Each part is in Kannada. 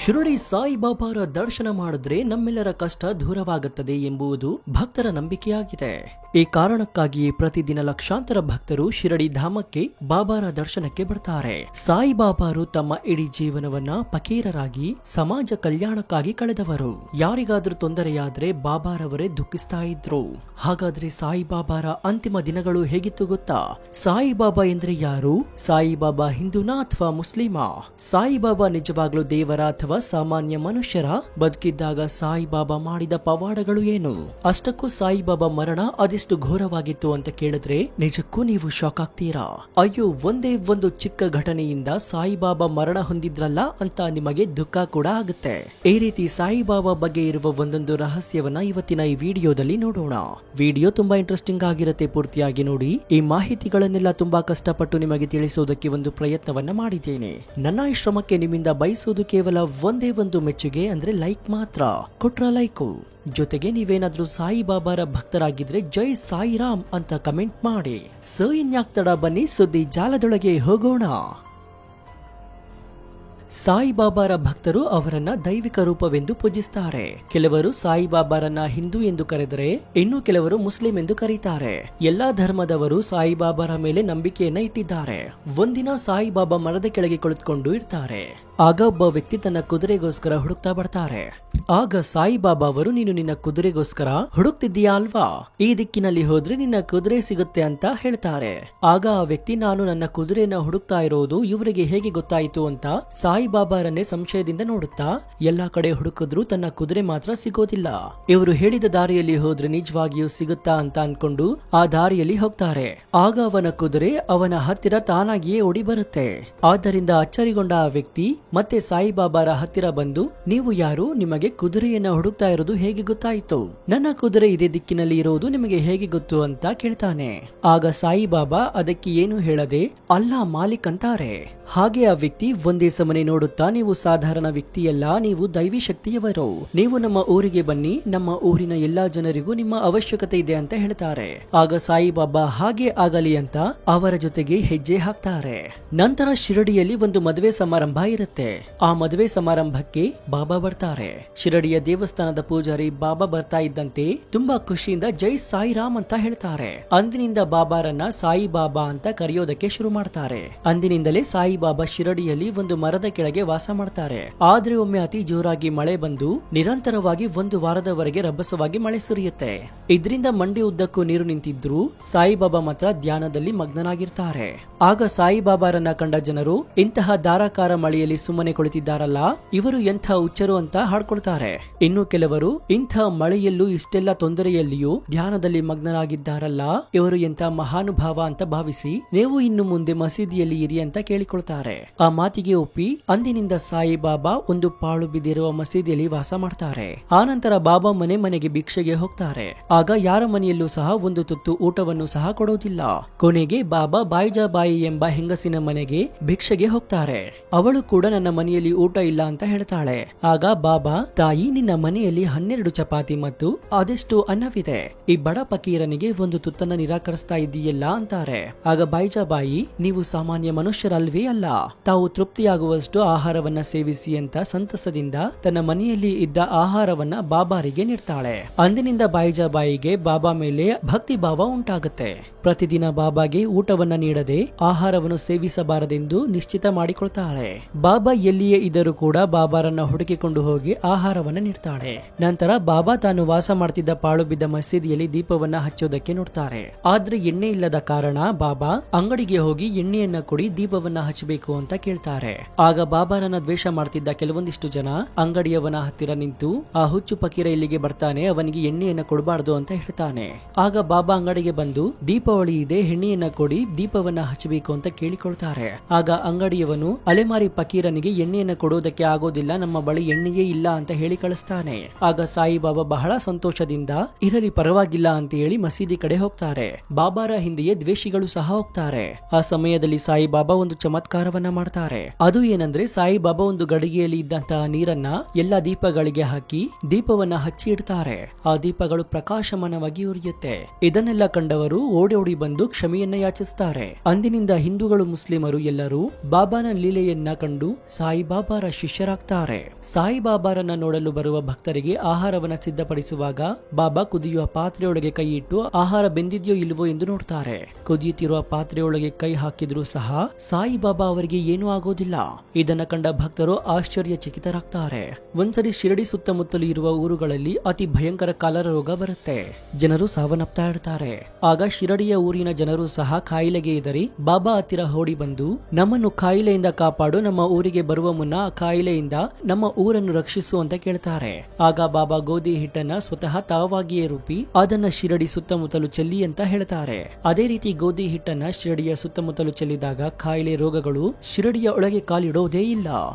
ಶಿರಡಿ ಸಾಯಿಬಾಬಾರ ದರ್ಶನ ಮಾಡಿದ್ರೆ ನಮ್ಮೆಲ್ಲರ ಕಷ್ಟ ದೂರವಾಗುತ್ತದೆ ಎಂಬುದು ಭಕ್ತರ ನಂಬಿಕೆಯಾಗಿದೆ. ಈ ಕಾರಣಕ್ಕಾಗಿಯೇ ಪ್ರತಿದಿನ ಲಕ್ಷಾಂತರ ಭಕ್ತರು ಶಿರಡಿ ಧಾಮಕ್ಕೆ ಬಾಬಾರ ದರ್ಶನಕ್ಕೆ ಬರ್ತಾರೆ. ಸಾಯಿಬಾಬಾರು ತಮ್ಮ ಇಡೀ ಜೀವನವನ್ನ ಫಕೀರರಾಗಿ ಸಮಾಜ ಕಲ್ಯಾಣಕ್ಕಾಗಿ ಕಳೆದವರು. ಯಾರಿಗಾದ್ರೂ ತೊಂದರೆಯಾದ್ರೆ ಬಾಬಾರವರೇ ದುಃಖಿಸ್ತಾ ಇದ್ರು. ಹಾಗಾದ್ರೆ ಸಾಯಿಬಾಬಾರ ಅಂತಿಮ ದಿನಗಳು ಹೇಗಿತ್ತು ಗೊತ್ತಾ? ಸಾಯಿಬಾಬಾ ಎಂದ್ರೆ ಯಾರು? ಸಾಯಿಬಾಬಾ ಹಿಂದೂನಾ ಅಥವಾ ಮುಸ್ಲಿಮಾ? ಸಾಯಿಬಾಬಾ ನಿಜವಾಗ್ಲೂ ದೇವರ ಅಥವಾ ಸಾಮಾನ್ಯ ಮನುಷ್ಯರ? ಬದುಕಿದ್ದಾಗ ಸಾಯಿಬಾಬಾ ಮಾಡಿದ ಪವಾಡಗಳು ಏನು? ಅಷ್ಟಕ್ಕೂ ಸಾಯಿಬಾಬಾ ಮರಣ ಅದೆಷ್ಟು ಘೋರವಾಗಿತ್ತು ಅಂತ ಕೇಳಿದ್ರೆ ನಿಜಕ್ಕೂ ನೀವು ಶಾಕ್ ಆಗ್ತೀರಾ. ಅಯ್ಯೋ, ಒಂದೇ ಒಂದು ಚಿಕ್ಕ ಘಟನೆಯಿಂದ ಸಾಯಿಬಾಬಾ ಮರಣ ಹೊಂದಿದ್ರಲ್ಲ ಅಂತ ನಿಮಗೆ ದುಃಖ ಕೂಡ ಆಗುತ್ತೆ. ಈ ರೀತಿ ಸಾಯಿಬಾಬಾ ಬಗ್ಗೆ ಇರುವ ಒಂದೊಂದು ರಹಸ್ಯವನ್ನ ಇವತ್ತಿನ ಈ ವಿಡಿಯೋದಲ್ಲಿ ನೋಡೋಣ. ವಿಡಿಯೋ ತುಂಬಾ ಇಂಟ್ರೆಸ್ಟಿಂಗ್ ಆಗಿರುತ್ತೆ, ಪೂರ್ತಿಯಾಗಿ ನೋಡಿ. ಈ ಮಾಹಿತಿಗಳನ್ನೆಲ್ಲ ತುಂಬಾ ಕಷ್ಟಪಟ್ಟು ನಿಮಗೆ ತಿಳಿಸೋದಕ್ಕೆ ಒಂದು ಪ್ರಯತ್ನವನ್ನ ಮಾಡಿದ್ದೇನೆ. ನನ್ನ ಈ ಶ್ರಮಕ್ಕೆ ನಿಮ್ಮಿಂದ ಬಯಸೋದು ಕೇವಲ ಒಂದೇ ಒಂದು ಮೆಚ್ಚುಗೆ, ಅಂದ್ರೆ ಲೈಕ್ ಮಾತ್ರ. ಕೊಟ್ರ ಲೈಕು, ಜೊತೆಗೆ ನೀವೇನಾದ್ರೂ ಸಾಯಿಬಾಬಾರ ಭಕ್ತರಾಗಿದ್ರೆ ಜೈ ಸಾಯಿರಾಮ್ ಅಂತ ಕಮೆಂಟ್ ಮಾಡಿ. ಸೊ ಇನ್ಯಾಕ್ ತಡ, ಬನ್ನಿ ಸುದ್ದಿ ಜಾಲದೊಳಗೆ ಹೋಗೋಣ. ಸಾಯಿಬಾಬಾರ ಭಕ್ತರು ಅವರನ್ನ ದೈವಿಕ ರೂಪವೆಂದು ಪೂಜಿಸುತ್ತಾರೆ. ಕೆಲವರು ಸಾಯಿಬಾಬಾರನ್ನ ಹಿಂದೂ ಎಂದು ಕರೆದರೆ ಇನ್ನು ಕೆಲವರು ಮುಸ್ಲಿಂ ಎಂದು ಕರೀತಾರೆ. ಎಲ್ಲಾ ಧರ್ಮದವರು ಸಾಯಿಬಾಬಾರ ಮೇಲೆ ನಂಬಿಕೆಯನ್ನ ಇಟ್ಟಿದ್ದಾರೆ. ಒಂದಿನ ಸಾಯಿಬಾಬಾ ಮರದ ಕೆಳಗೆ ಕುಳಿತುಕೊಂಡು ಇರ್ತಾರೆ. ಆಗ ಒಬ್ಬ ವ್ಯಕ್ತಿ ತನ್ನ ಕುದುರೆಗೋಸ್ಕರ ಹುಡುಕ್ತಾ ಬರ್ತಾರೆ. ಆಗ ಸಾಯಿಬಾಬಾ ಅವರು, ನೀನು ನಿನ್ನ ಕುದುರೆಗೋಸ್ಕರ ಹುಡುಕ್ತಿದ್ದೀಯಾ ಅಲ್ವಾ? ಈ ದಿಕ್ಕಿನಲ್ಲಿ ಹೋದ್ರೆ ನಿನ್ನ ಕುದುರೆ ಸಿಗುತ್ತೆ ಅಂತ ಹೇಳ್ತಾರೆ. ಆಗ ಆ ವ್ಯಕ್ತಿ, ನಾನು ನನ್ನ ಕುದುರೆನ ಹುಡುಕ್ತಾ ಇರೋದು ಇವರಿಗೆ ಹೇಗೆ ಗೊತ್ತಾಯಿತು ಅಂತ ಸಾಯಿಬಾಬಾರನ್ನೇ ಸಂಶಯದಿಂದ ನೋಡುತ್ತಾ ಎಲ್ಲಾ ಕಡೆ ಹುಡುಕಿದ್ರು ತನ್ನ ಕುದುರೆ ಮಾತ್ರ ಸಿಗೋದಿಲ್ಲ. ಇವರು ಹೇಳಿದ ದಾರಿಯಲ್ಲಿ ಹೋದ್ರೆ ನಿಜವಾಗಿಯೂ ಸಿಗುತ್ತಾ ಅಂತ ಅನ್ಕೊಂಡು ಆ ದಾರಿಯಲ್ಲಿ ಹೋಗ್ತಾರೆ. ಆಗ ಅವನ ಕುದುರೆ ಅವನ ಹತ್ತಿರ ತಾನಾಗಿಯೇ ಓಡಿ ಬರುತ್ತೆ. ಆದ್ದರಿಂದ ಅಚ್ಚರಿಗೊಂಡ ಆ ವ್ಯಕ್ತಿ ಮತ್ತೆ ಸಾಯಿಬಾಬಾರ ಹತ್ತಿರ ಬಂದು, ನೀವು ಯಾರು? ನಿಮಗೆ ಕುದುರೆಯನ್ನ ಹುಡುಕ್ತಾ ಇರೋದು ಹೇಗೆ ಗೊತ್ತಾಯಿತು? ನನ್ನ ಕುದುರೆ ಇದೇ ದಿಕ್ಕಿನಲ್ಲಿ ಇರೋದು ನಿಮಗೆ ಹೇಗೆ ಗೊತ್ತು ಅಂತ ಕೇಳ್ತಾನೆ. ಆಗ ಸಾಯಿಬಾಬಾ ಅದಕ್ಕೆ ಏನು ಹೇಳದೆ ಅಲ್ಲಾ ಮಾಲಿಕ್ ಅಂತಾರೆ. ಹಾಗೆ ಆ ವ್ಯಕ್ತಿ ಒಂದೇ ಸಮನೆ ನೋಡುತ್ತಾ, ನೀವು ಸಾಧಾರಣ ವ್ಯಕ್ತಿಯಲ್ಲ, ನೀವು ದೈವಿ ಶಕ್ತಿಯವರು. ನೀವು ನಮ್ಮ ಊರಿಗೆ ಬನ್ನಿ, ನಮ್ಮ ಊರಿನ ಎಲ್ಲಾ ಜನರಿಗೂ ನಿಮ್ಮ ಅವಶ್ಯಕತೆ ಇದೆ ಅಂತ ಹೇಳ್ತಾರೆ. ಆಗ ಸಾಯಿಬಾಬಾ ಹಾಗೆ ಆಗಲಿ ಅಂತ ಅವರ ಜೊತೆಗೆ ಹೆಜ್ಜೆ ಹಾಕ್ತಾರೆ. ನಂತರ ಶಿರಡಿಯಲ್ಲಿ ಒಂದು ಮದುವೆ ಸಮಾರಂಭ ಇರುತ್ತೆ. ಆ ಮದುವೆ ಸಮಾರಂಭಕ್ಕೆ ಬಾಬಾ ಬರ್ತಾರೆ. ಶಿರಡಿಯ ದೇವಸ್ಥಾನದ ಪೂಜಾರಿ ಬಾಬಾ ಬರ್ತಾ ಇದ್ದಂತೆ ತುಂಬಾ ಖುಷಿಯಿಂದ ಜೈ ಸಾಯಿರಾಮ್ ಅಂತ ಹೇಳ್ತಾರೆ. ಅಂದಿನಿಂದ ಬಾಬಾರನ್ನ ಸಾಯಿಬಾಬಾ ಅಂತ ಕರೆಯೋದಕ್ಕೆ ಶುರು ಮಾಡ್ತಾರೆ. ಅಂದಿನಿಂದಲೇ ಸಾಯಿಬಾಬಾ ಶಿರಡಿಯಲ್ಲಿ ಒಂದು ಮರದ ಕೆಳಗೆ ವಾಸ ಮಾಡ್ತಾರೆ. ಆದ್ರೆ ಒಮ್ಮೆ ಅತಿ ಜೋರಾಗಿ ಮಳೆ ಬಂದು ನಿರಂತರವಾಗಿ ಒಂದು ವಾರದವರೆಗೆ ರಭಸವಾಗಿ ಮಳೆ ಸುರಿಯುತ್ತೆ. ಇದರಿಂದ ಮಂಡಿ ಉದ್ದಕ್ಕೂ ನೀರು ನಿಂತಿದ್ರು ಸಾಯಿಬಾಬಾ ಮಾತ್ರ ಧ್ಯಾನದಲ್ಲಿ ಮಗ್ನನಾಗಿರ್ತಾರೆ. ಆಗ ಸಾಯಿಬಾಬಾರನ್ನ ಕಂಡ ಜನರು, ಇಂತಹ ಧಾರಾಕಾರ ಮಳೆಯಲ್ಲಿ ಸುಮ್ಮನೆ ಕುಳಿತಿದ್ದಾರಲ್ಲ, ಇವರು ಎಂಥ ಹುಚ್ಚರು ಅಂತ ಹಾಡ್ಕೊಳ್ತಾರೆ. ಇನ್ನು ಕೆಲವರು, ಇಂಥ ಮಳೆಯಲ್ಲೂ ಇಷ್ಟೆಲ್ಲ ತೊಂದರೆಯಲ್ಲಿಯೂ ಧ್ಯಾನದಲ್ಲಿ ಮಗ್ನರಾಗಿದ್ದಾರಲ್ಲ, ಇವರು ಎಂಥ ಮಹಾನುಭಾವ ಅಂತ ಭಾವಿಸಿ ನೀವು ಇನ್ನು ಮುಂದೆ ಮಸೀದಿಯಲ್ಲಿ ಇರಿ ಅಂತ ಕೇಳಿಕೊಳ್ತಾರೆ. ಆ ಮಾತಿಗೆ ಒಪ್ಪಿ ಅಂದಿನಿಂದ ಸಾಯಿಬಾಬಾ ಒಂದು ಪಾಳು ಬಿದ್ದಿರುವ ಮಸೀದಿಯಲ್ಲಿ ವಾಸ ಮಾಡ್ತಾರೆ. ಆನಂತರ ಬಾಬಾ ಮನೆ ಮನೆಗೆ ಭಿಕ್ಷೆಗೆ ಹೋಗ್ತಾರೆ. ಆಗ ಯಾರ ಮನೆಯಲ್ಲೂ ಸಹ ಒಂದು ತುತ್ತು ಊಟವನ್ನು ಸಹ ಕೊಡೋದಿಲ್ಲ. ಕೊನೆಗೆ ಬಾಬಾ ಬಾಯಿಜಾಬಾಯಿ ಎಂಬ ಹೆಂಗಸಿನ ಮನೆಗೆ ಭಿಕ್ಷೆಗೆ ಹೋಗ್ತಾರೆ. ಅವಳು ಕೂಡ ನನ್ನ ಮನೆಯಲ್ಲಿ ಊಟ ಇಲ್ಲ ಅಂತ ಹೇಳ್ತಾಳೆ. ಆಗ ಬಾಬಾ, ತಾಯಿ, ನಿನ್ನ ಮನೆಯಲ್ಲಿ 12 ಚಪಾತಿ ಮತ್ತು ಅದೆಷ್ಟು ಅನ್ನವಿದೆ, ಈ ಬಡ ಫಕೀರನಿಗೆ ಒಂದು ತುತ್ತನ್ನ ನಿರಾಕರಿಸ್ತಾ ಇದೆಯಲ್ಲ ಅಂತಾರೆ. ಆಗ ಬಾಯಿಜಾಬಾಯಿ, ನೀವು ಸಾಮಾನ್ಯ ಮನುಷ್ಯರಲ್ವೇ ಅಲ್ಲ, ತಾವು ತೃಪ್ತಿಯಾಗುವಷ್ಟು ಆಹಾರವನ್ನ ಸೇವಿಸಿ ಅಂತ ಸಂತಸದಿಂದ ತನ್ನ ಮನೆಯಲ್ಲಿ ಇದ್ದ ಆಹಾರವನ್ನ ಬಾಬಾರಿಗೆ ನೀಡ್ತಾಳೆ. ಅಂದಿನಿಂದ ಬಾಯಿಜಾಬಾಯಿಗೆ ಬಾಬಾ ಮೇಲೆ ಭಕ್ತಿ ಭಾವ ಉಂಟಾಗುತ್ತೆ. ಪ್ರತಿದಿನ ಬಾಬಾಗೆ ಊಟವನ್ನ ನೀಡದೆ ಆಹಾರವನ್ನು ಸೇವಿಸಬಾರದೆಂದು ನಿಶ್ಚಿತ ಮಾಡಿಕೊಳ್ತಾಳೆ. ಬಾಬಾ ಎಲ್ಲಿಯೇ ಇದ್ದರೂ ಕೂಡ ಬಾಬಾರನ್ನ ಹುಡುಕಿಕೊಂಡು ಹೋಗಿ ಆಹಾರವನ್ನ ನೀಡ್ತಾಳೆ. ನಂತರ ಬಾಬಾ ತಾನು ವಾಸ ಮಾಡ್ತಿದ್ದ ಪಾಳು ಬಿದ್ದ ಮಸೀದಿಯಲ್ಲಿ ದೀಪವನ್ನ ಹಚ್ಚೋದಕ್ಕೆ ನೋಡ್ತಾರೆ. ಆದ್ರೆ ಎಣ್ಣೆ ಇಲ್ಲದ ಕಾರಣ ಬಾಬಾ ಅಂಗಡಿಗೆ ಹೋಗಿ ಎಣ್ಣೆಯನ್ನ ಕೊಡಿ, ದೀಪವನ್ನ ಹಚ್ಚಬೇಕು ಅಂತ ಕೇಳ್ತಾರೆ. ಆಗ ಬಾಬಾರನ್ನ ದ್ವೇಷ ಮಾಡ್ತಿದ್ದ ಕೆಲವೊಂದಿಷ್ಟು ಜನ ಅಂಗಡಿಯವನ ಹತ್ತಿರ ನಿಂತು, ಆ ಹುಚ್ಚು ಫಕೀರ ಇಲ್ಲಿಗೆ ಬರ್ತಾನೆ, ಅವನಿಗೆ ಎಣ್ಣೆಯನ್ನ ಕೊಡಬಾರ್ದು ಅಂತ ಹೇಳ್ತಾನೆ. ಆಗ ಬಾಬಾ ಅಂಗಡಿಗೆ ಬಂದು, ದೀಪಾವಳಿ ಇದೆ, ಎಣ್ಣೆಯನ್ನ ಕೊಡಿ, ದೀಪವನ್ನ ಹಚ್ಚಬೇಕು ಅಂತ ಕೇಳಿಕೊಳ್ತಾರೆ. ಆಗ ಅಂಗಡಿಯವನು, ಅಲೆಮಾರಿ ಫಕೀರನಿಗೆ ಎಣ್ಣೆಯನ್ನ ಕೊಡೋದಕ್ಕೆ ಆಗೋದಿಲ್ಲ, ನಮ್ಮ ಬಳಿ ಎಣ್ಣೆಯೇ ಇಲ್ಲ ಅಂತ ಹೇಳಿ ಕಳಿಸ್ತಾನೆ. ಆಗ ಸಾಯಿಬಾಬಾ ಬಹಳ ಸಂತೋಷದಿಂದ ಇರಲಿ ಪರವಾಗಿಲ್ಲ ಅಂತ ಹೇಳಿ ಮಸೀದಿ ಕಡೆ ಹೋಗ್ತಾರೆ. ಬಾಬಾರ ಹಿಂದೆಯೇ ದ್ವೇಷಿಗಳು ಸಹ ಹೋಗ್ತಾರೆ. ಆ ಸಮಯದಲ್ಲಿ ಸಾಯಿಬಾಬಾ ಒಂದು ಚಮತ್ಕಾರವನ್ನ ಮಾಡ್ತಾರೆ. ಅದು ಏನಂದ್ರೆ ಸಾಯಿಬಾಬಾ ಒಂದು ಗಡಿಗೆಯಲ್ಲಿ ಇದ್ದಂತಹ ನೀರನ್ನ ಎಲ್ಲಾ ದೀಪಗಳಿಗೆ ಹಾಕಿ ದೀಪವನ್ನ ಹಚ್ಚಿ ಇಡ್ತಾರೆ. ಆ ದೀಪಗಳು ಪ್ರಕಾಶಮಾನವಾಗಿ ಉರಿಯುತ್ತೆ. ಇದನ್ನೆಲ್ಲ ಕಂಡವರು ಓಡಿ ಬಂದು ಕ್ಷಮೆಯನ್ನ ಯಾಚಿಸ್ತಾರೆ. ಅಂದಿನಿಂದ ಹಿಂದೂಗಳು ಮುಸ್ಲಿಮರು ಎಲ್ಲರೂ ಬಾಬಾನ ಲೀಲೆಯನ್ನ ಕಂಡು ಸಾಯಿಬಾಬಾರ ಶಿಷ್ಯರಾಗ್ತಾರೆ. ಸಾಯಿಬಾಬಾರನ್ನ ನೋಡಲು ಬರುವ ಭಕ್ತರಿಗೆ ಆಹಾರವನ್ನ ಸಿದ್ಧಪಡಿಸುವಾಗ ಬಾಬಾ ಕುದಿಯುವ ಪಾತ್ರೆಯೊಳಗೆ ಕೈ ಇಟ್ಟು ಆಹಾರ ಬೆಂದಿದ್ಯೋ ಇಲ್ವೋ ಎಂದು ನೋಡ್ತಾರೆ. ಕುದಿಯುತ್ತಿರುವ ಪಾತ್ರೆಯೊಳಗೆ ಕೈ ಹಾಕಿದ್ರೂ ಸಹ ಸಾಯಿಬಾಬಾ ಅವರಿಗೆ ಏನೂ ಆಗೋದಿಲ್ಲ. ಇದನ್ನ ಕಂಡ ಭಕ್ತರು ಆಶ್ಚರ್ಯಚಕಿತರಾಗ್ತಾರೆ. ಒಂದ್ಸರಿ ಶಿರಡಿ ಸುತ್ತಮುತ್ತಲು ಇರುವ ಊರುಗಳಲ್ಲಿ ಅತಿ ಭಯಂಕರ ಕಾಲರ ರೋಗ ಬರುತ್ತೆ. ಜನರು ಸಾವನ್ನಪ್ತಾ ಇರ್ತಾರೆ. ಆಗ ಶಿರಡಿಯ ಊರಿನ ಜನರು ಸಹ ಕಾಯಿಲೆಗೆ ಇದರಿ ಬಾಬಾ ಹತ್ತಿರ ಓಡಿ ಬಂದು ನಮ್ಮನ್ನು ಕಾಯಿಲೆಯಿಂದ ಕಾಪಾಡು, ನಮ್ಮ ಊರಿಗೆ ಬರುವ ಮುನ್ನ ಆ ಕಾಯಿಲೆಯಿಂದ ನಮ್ಮ ಊರನ್ನು ರಕ್ಷಿಸು ಅಂತ ಕೇಳ್ತಾರೆ. ಆಗ ಬಾಬಾ ಗೋಧಿ ಹಿಟ್ಟನ್ನ ಸ್ವತಃ ತಾವಾಗಿಯೇ ರೂಪಿ ಅದನ್ನ ಶಿರಡಿ ಸುತ್ತಮುತ್ತಲು ಚೆಲ್ಲಿ ಅಂತ ಹೇಳ್ತಾರೆ. ಅದೇ ರೀತಿ ಗೋಧಿ ಹಿಟ್ಟನ್ನ ಶಿರಡಿಯ ಸುತ್ತಮುತ್ತಲು ಚೆಲ್ಲಿದಾಗ ಕಾಯಿಲೆ ರೋಗಗಳು ಶಿರಡಿಯ ಒಳಗೆ ಕಾಲಿಡೋದೇ ಇಲ್ಲ.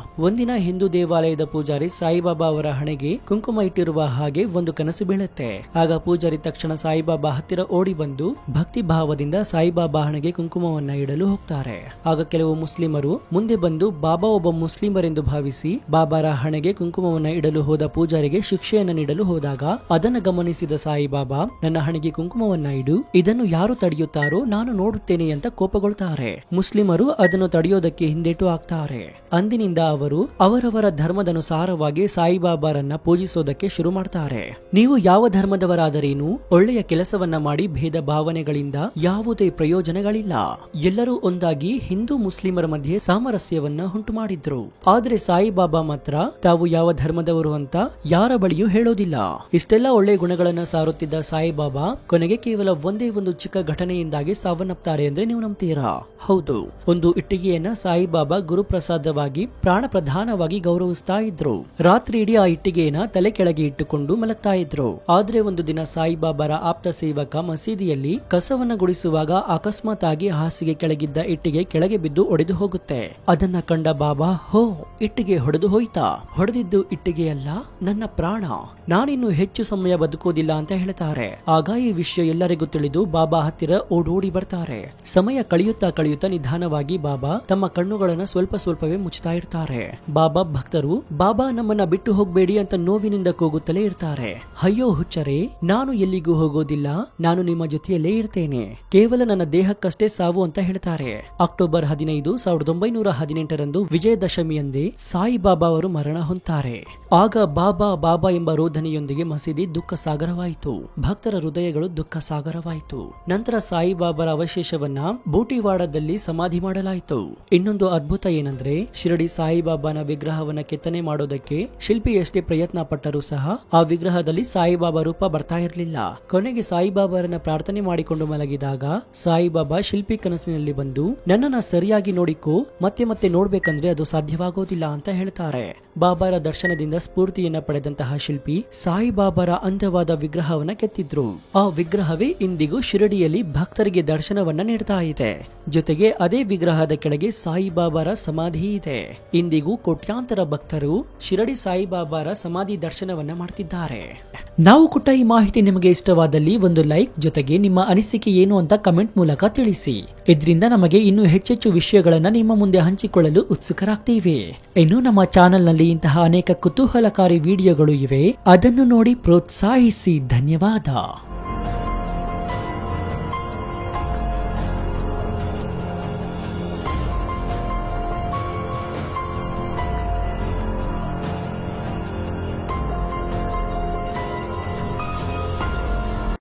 ಒಂದಿನ ಹಿಂದೂ ದೇವಾಲಯದ ಪೂಜಾರಿ ಸಾಯಿಬಾಬಾ ಅವರ ಹಣೆಗೆ ಕುಂಕುಮ ಇಟ್ಟಿರುವ ಹಾಗೆ ಒಂದು ಕನಸು ಬೀಳುತ್ತೆ. ಆಗ ಪೂಜಾರಿ ತಕ್ಷಣ ಸಾಯಿಬಾಬಾ ಹತ್ತಿರ ಓಡಿ ಬಂದು ಭಕ್ತಿ ಭಾವದಿಂದ ಸಾಯಿಬಾಬಾ ಹಣೆಗೆ ಕುಂಕುಮವನ್ನ ಇಡಲು ಹೋಗ್ತಾರೆ. ಆಗ ಕೆಲವು ಮುಸ್ಲಿಮರು ಮುಂದೆ ಬಂದು ಬಾಬಾ ಒಬ್ಬ ಮುಸ್ಲಿಮರೆಂದು ಭಾವಿಸಿ ಬಾಬಾರ ಹಣೆಗೆ ಕುಂಕುಮವನ್ನ ಇಡಲು ಹೋದ ಪೂಜಾರಿಗೆ ಶಿಕ್ಷೆಯನ್ನು ನೀಡಲು ಹೋದಾಗ ಅದನ್ನ ಗಮನಿಸಿದ ಸಾಯಿಬಾಬಾ ನನ್ನ ಹಣೆಗೆ ಕುಂಕುಮವನ್ನ ಇಡು, ಇದನ್ನು ಯಾರು ತಡೆಯುತ್ತಾರೋ ನಾನು ನೋಡುತ್ತೇನೆ ಅಂತ ಕೋಪಗೊಳ್ತಾರೆ. ಮುಸ್ಲಿಮರು ಅದನ್ನು ತಡೆಯೋದಕ್ಕೆ ಹಿಂದೇಟು ಹಾಕ್ತಾರೆ. ಅಂದಿನಿಂದ ಅವರು ಅವರವರ ಧರ್ಮದನುಸಾರವಾಗಿ ಸಾಯಿಬಾಬಾರನ್ನ ಪೂಜಿಸೋದಕ್ಕೆ ಶುರು ಮಾಡ್ತಾರೆ. ನೀವು ಯಾವ ಧರ್ಮದವರಾದರೇನು ಒಳ್ಳೆಯ ಕೆಲಸವನ್ನ ಮಾಡಿ ಭೇದ ಭಾವನೆಗಳಿಂದ ಯಾವುದೇ ಪ್ರಯೋಜನಗಳಿಲ್ಲ. ಎಲ್ಲರೂ ಒಂದಾಗಿ ಹಿಂದೂ ಮುಸ್ಲಿಮರ ಮಧ್ಯೆ ಸಾಮರಸ್ಯವನ್ನ ಉಂಟು ಮಾಡಿದ್ರು. ಆದ್ರೆ ಸಾಯಿಬಾಬಾ ಮಾತ್ರ ತಾವು ಯಾವ ಧರ್ಮದವರು ಅಂತ ಯಾರ ಬಳಿಯೂ ಹೇಳೋದಿಲ್ಲ. ಇಷ್ಟೆಲ್ಲ ಒಳ್ಳೆ ಗುಣಗಳನ್ನ ಸಾರುತ್ತಿದ್ದ ಸಾಯಿಬಾಬಾ ಕೊನೆಗೆ ಕೇವಲ ಒಂದೇ ಒಂದು ಚಿಕ್ಕ ಘಟನೆಯಿಂದಾಗಿ ಸಾವನ್ನಪ್ತಾರೆ ಅಂದ್ರೆ ನೀವು ನಂಬ್ತೀರಾ? ಹೌದು. ಒಂದು ಇಟ್ಟಿಗೆಯನ್ನ ಸಾಯಿಬಾಬಾ ಗುರುಪ್ರಸಾದವಾಗಿ ಪ್ರಾಣ ಪ್ರಧಾನವಾಗಿ ಗೌರವಿಸ್ತಾ ಇದ್ರು. ರಾತ್ರಿ ಇಡೀ ಆ ಇಟ್ಟಿಗೆಯನ್ನ ತಲೆ ಕೆಳಗೆ ಇಟ್ಟುಕೊಂಡು ಮಲಗ್ತಾ ಇದ್ರು. ಆದ್ರೆ ಒಂದು ದಿನ ಸಾಯಿಬಾಬಾರ ಆಪ್ತ ಸೇವಕ ಮಸೀದಿಯಲ್ಲಿ ಕಸವನ್ನ ಗುಡಿಸುವಾಗ ಅಕಸ್ಮಾತ್ ಆಗಿ ಹಾಸಿಗೆ ಕೆಳಗಿದ್ದ ಇಟ್ಟಿಗೆ ಕೆಳಗೆ ಬಿದ್ದು ಒಡೆದು ಹೋಗುತ್ತೆ. ಅದನ್ನ ಕಂಡ ಬಾಬಾ, ಹೋ, ಇಟ್ಟಿಗೆ ಹೊಡೆದು ಹೋಯ್ತಾ? ಹೊಡೆದಿದ್ದು ಇಟ್ಟಿಗೆಯಲ್ಲ, ನನ್ನ ಪ್ರಾಣ. ನಾನಿನ್ನು ಹೆಚ್ಚು ಸಮಯ ಬದುಕೋದಿಲ್ಲ ಅಂತ ಹೇಳ್ತಾರೆ. ಆಗ ಈ ವಿಷಯ ಎಲ್ಲರಿಗೂ ತಿಳಿದು ಬಾಬಾ ಹತ್ತಿರ ಓಡೋಡಿ ಬರ್ತಾರೆ. ಸಮಯ ಕಳೆಯುತ್ತಾ ನಿಧಾನವಾಗಿ ಬಾಬಾ ತಮ್ಮ ಕಣ್ಣುಗಳನ್ನ ಸ್ವಲ್ಪವೇ ಮುಚ್ತಾ ಇರ್ತಾರೆ. ಬಾಬಾ ಭಕ್ತರು ಬಾಬಾ ನಮ್ಮನ್ನ ಬಿಟ್ಟು ಹೋಗ್ಬೇಡಿ ಅಂತ ನೋವಿನಿಂದ ಕೂಗುತ್ತಲೇ ಇರ್ತಾರೆ. ಅಯ್ಯೋ ಹುಚ್ಚರೇ, ನಾನು ಎಲ್ಲಿಗೂ ಹೋಗೋದಿಲ್ಲ, ನಾನು ನಿಮ್ಮ ಜೊತೆಯಲ್ಲೇ ಇರ್ತೇನೆ, ಕೇವಲ ನನ್ನ ದೇಹಕ್ಕಷ್ಟೇ ಸಾವು ಅಂತ ಹೇಳ್ತಾರೆ. ಅಕ್ಟೋಬರ್ 15, 1918ರಂದು ವಿಜಯದಶಮಿಯಂದೇ ಸಾಯಿಬಾಬಾ ಅವರು ಮರಣ ಹೊಂತಾರೆ. ಆಗ ಬಾಬಾ ಬಾಬಾ ಎಂಬ ರೋಧನೆಯೊಂದಿಗೆ ಮಸೀದಿ ದುಃಖ ಸಾಗರವಾಯಿತು. ಭಕ್ತರ ಹೃದಯಗಳು ದುಃಖ ಸಾಗರವಾಯಿತು. ನಂತರ ಸಾಯಿಬಾಬಾರ ಅವಶೇಷವನ್ನ ಬೂಟಿವಾಡದಲ್ಲಿ ಸಮಾಧಿ ಮಾಡಲಾಯಿತು. ಇನ್ನೊಂದು ಅದ್ಭುತ ಏನಂದ್ರೆ ಶಿರಡಿ ಸಾಯಿಬಾಬಾನ ವಿಗ್ರಹವನ್ನ ಕೆತ್ತನೆ ಮಾಡೋದಕ್ಕೆ ಶಿಲ್ಪಿ ಎಷ್ಟೇ ಪ್ರಯತ್ನ ಪಟ್ಟರೂ ಸಹ ಆ ವಿಗ್ರಹದಲ್ಲಿ ಸಾಯಿಬಾಬಾ ರೂಪ ಬರ್ತಾ ಇರಲಿಲ್ಲ. ಕೊನೆಗೆ ಸಾಯಿಬಾಬಾರನ್ನ ಪ್ರಾರ್ಥನೆ ಮಾಡಿಕೊಂಡು ಮಲಗಿದಾಗ ಸಾಯಿಬಾಬಾ ಶಿಲ್ಪಿ ಕನಸಿನಲ್ಲಿ ಬಂದು ನನ್ನನ್ನ ಸರಿಯಾಗಿ ನೋಡಿಕೋ, ಮತ್ತೆ ನೋಡ್ಬೇಕಂದ್ರೆ ಅದು ಸಾಧ್ಯವಾಗೋದಿಲ್ಲ ಅಂತ ಹೇಳ್ತಾರೆ. ಬಾಬಾರ ದರ್ಶನದಿಂದ ಸ್ಫೂರ್ತಿಯನ್ನ ಪಡೆದಂತಹ ಶಿಲ್ಪಿ ಸಾಯಿಬಾಬಾರ ಅಂದವಾದ ವಿಗ್ರಹವನ್ನ ಕೆತ್ತಿದ್ರು. ಆ ವಿಗ್ರಹವೇ ಇಂದಿಗೂ ಶಿರಡಿಯಲ್ಲಿ ಭಕ್ತರಿಗೆ ದರ್ಶನವನ್ನ ನೀಡ್ತಾ ಇದೆ. ಜೊತೆಗೆ ಅದೇ ವಿಗ್ರಹದ ಕೆಳಗೆ ಸಾಯಿಬಾಬಾರ ಸಮಾಧಿ ಇದೆ. ಇಂದಿಗೂ ಕೋಟ್ಯಾಂತರ ಭಕ್ತರು ಶಿರಡಿ ಸಾಯಿಬಾಬಾರ ಸಮಾಧಿ ದರ್ಶನವನ್ನ ಮಾಡ್ತಿದ್ದಾರೆ. ನಾವು ಕೊಟ್ಟ ಈ ಮಾಹಿತಿ ನಿಮಗೆ ಇಷ್ಟವಾದಲ್ಲಿ ಒಂದು ಲೈಕ್, ಜೊತೆಗೆ ನಿಮ್ಮ ಅನಿಸಿಕೆ ಏನು ಅಂತ ಕಮೆಂಟ್ ಮೂಲಕ ತಿಳಿಸಿ. ಇದರಿಂದ ನಮಗೆ ಇನ್ನೂ ಹೆಚ್ಚೆಚ್ಚು ವಿಷಯಗಳನ್ನ ನಿಮ್ಮ ಮುಂದೆ ಹಂಚಿಕೊಳ್ಳಲು ಉತ್ಸುಕರಾಗ್ತೀವಿ. ಇನ್ನು ನಮ್ಮ ಚಾನೆಲ್ ನಲ್ಲಿ ಇಂತಹ ಅನೇಕ ಕುತೂಹಲಕಾರಿ ವಿಡಿಯೋಗಳು ಇವೆ, ಅದನ್ನು ನೋಡಿ ಪ್ರೋತ್ಸಾಹಿಸಿ. ಧನ್ಯವಾದ.